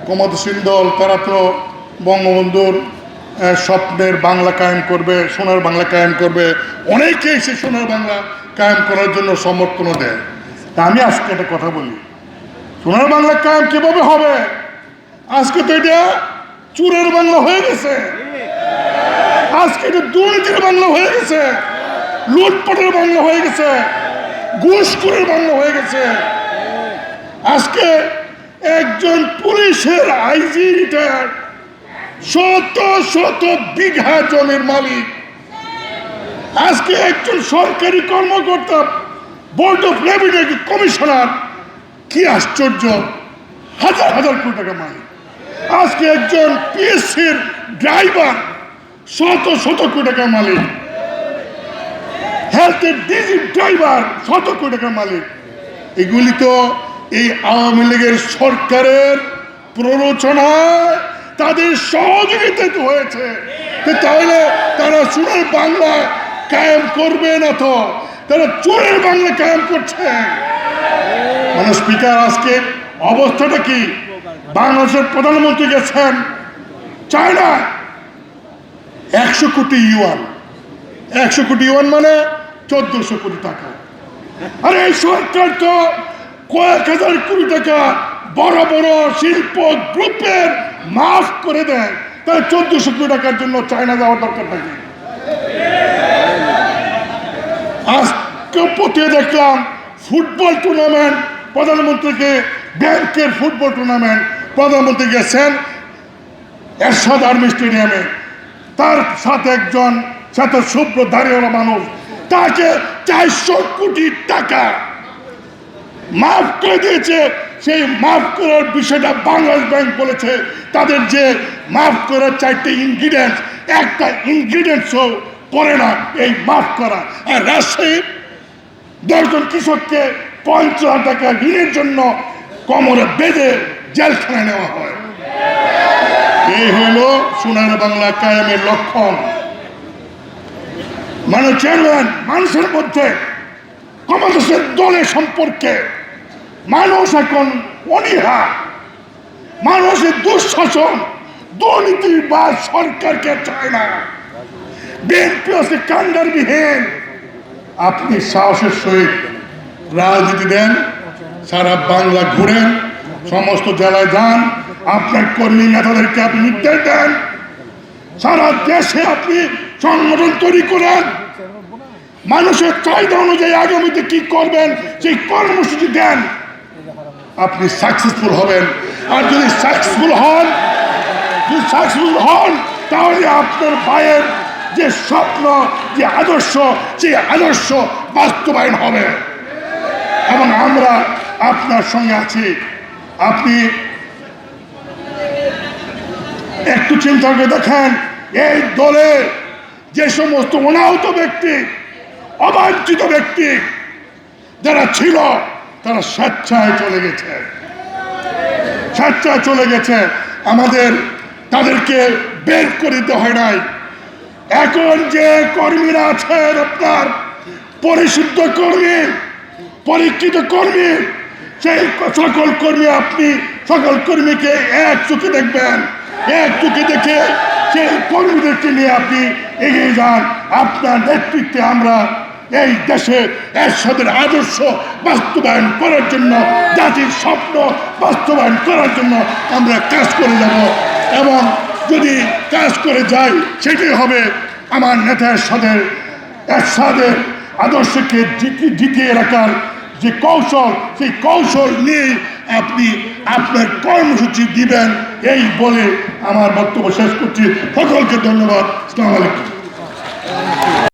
ক্ষমতাসীন দল তারা তো বঙ্গবন্ধুর স্বপ্নের বাংলা কায়েম করবে, সোনার বাংলা কায়েম করবে, অনেকেই সে সোনার বাংলা কায়েম করার জন্য সমর্থনও দেয়। তা আমি আজকে একটা কথা বলি, সোনার বাংলা কায়েম কিভাবে হবে? আজকে তো এটা চুরের বাংলা হয়ে গেছে, আজকে এটা দুর্নীতির বাংলা হয়ে গেছে, লুটপাটের বাংলা হয়ে গেছে, ঘুষখোরের বাংলা হয়ে গেছে। আজকে একজন পুলিশের আইজি রিটায়ার্ড, শত শত বিঘা জমির মালিক, আজকে একজন সরকারি কর্মকর্তা, বোর্ড অফ রেভিনিউ কমিশনার, কি আশ্চর্য, হাজার হাজার কোটি টাকা মালিক। আজকে একজন পিএসসির ড্রাইভার, শত শত কোটি টাকা মালিক। হেলথের ডিজি ড্রাইভার, শত কোটি টাকা মালিক। এগুলি তো এই আওয়ামী লীগের সরকারের প্ররোচনায়, তাদের সহযোগিতা হয়েছে। তাহলে তারা সোনার বাংলা কায়েম করবে না, তো তারা চোরের বাংলা কায়েম করছে। মানে স্পিকার, আজকে অবস্থাটা কি? বাংলাদেশের প্রধানমন্ত্রী গেছেন চায়না, 100 কোটি ইউয়ান, 100 কোটি ইউয়ান মানে 1400 কোটি টাকা। আর এই সরকার তো কয়েক হাজার কোটি টাকা বড় বড় শিল্প গ্রুপের মাফ করে দেয়, তাই 1400 কোটি টাকার জন্য চায়না যাওয়ার দরকার থাকে। আজকে পথে দেখলাম ফুটবল টুর্নামেন্ট, প্রধানমন্ত্রীকে, ব্যাংকের ফুটবল টুর্নামেন্ট, প্রধানমন্ত্রী গেছেন এরশাদ আর্মি স্টেডিয়ামে, তার সাথে একজন সাথে শুভ্র দাঁড়িয়েওয়ালা মানুষ, তাকে 400 কোটি টাকা মাফ করে দিয়েছে। সেই মাফ করার বিষয়টা বাংলাদেশ ব্যাংক বলেছে তাদের যে মাফ করার 4টে ইনগ্রিডিয়েন্টস, একটা ইনগ্রিডিয়েন্টসও পড়ে না এই মাফ করা। আর রাজশাহীর 10 জন কৃষককে 50,000 টাকা ঋণের জন্য কোমরে বেঁধে জেলখানায় নেওয়া হয়। এই হলো সোনার বাংলা কায়েমের লক্ষণ। মানে চেয়ারম্যান, মানুষের মধ্যে ক্ষমতাসীন দলের সম্পর্কে মানুষ এখন অনীহা, মানুষের দুঃশাসন, দুর্নীতি বা সরকারকে চায় না। বিএনপি হচ্ছে কাণ্ডারবিহীন। আপনি সাহসের সহিত রাজনীতি দেন, সারা বাংলা ঘুরেন, সমস্ত জেলায় যান, আপনার কর্মী নেতাদেরকে আপনি নির্দেশ দেন, সারা দেশে আপনি সংগঠন তৈরি করেন, মানুষের চাহিদা অনুযায়ী আগামীতে কি করবেন সেই কর্মসূচি দেন, আপনি সাকসেসফুল হবেন। আর যদি সাকসেসফুল হন তাহলে আপনার ভাইয়ের যে স্বপ্ন, যে আদর্শ, সেই আদর্শ বাস্তবায়ন হবে এবং আমরা আপনার সঙ্গে আছি। আপনি একটু চিন্তা করে দেখেন, এই দলে যে সমস্ত অনাহত ব্যক্তি, অবাঞ্ছিত ব্যক্তি যারা ছিল, তারা স্বেচ্ছায় চলে গেছে। আমাদের তাদেরকে বের করে দিতে হয় নাই। এখন যে কর্মীরা আছেন, আপনার পরিশুদ্ধ কর্মী, পরীক্ষিত কর্মী, সেই সকল কর্মী, আপনি সকল কর্মীকে এক চোখে দেখবেন, এক চোখে দেখে সেই কর্মীদেরকে নিয়ে আপনি এগিয়ে যান। আপনার নেতৃত্বে আমরা এই দেশে এরশাদের আদর্শ বাস্তবায়ন করার জন্য, জাতির স্বপ্ন বাস্তবায়ন করার জন্য আমরা কাজ করে যাব। এবং যদি কাজ করে যাই, সেটাই হবে আমার নেতা এরশাদের আদর্শকে জিতিয়ে রাখার যে কৌশল, সেই কৌশল নিয়ে আপনি আপনার কর্মসূচি দিবেন। এই বলে আমার বক্তব্য শেষ করছি। সকলকে ধন্যবাদ। আসসালামু আলাইকুম।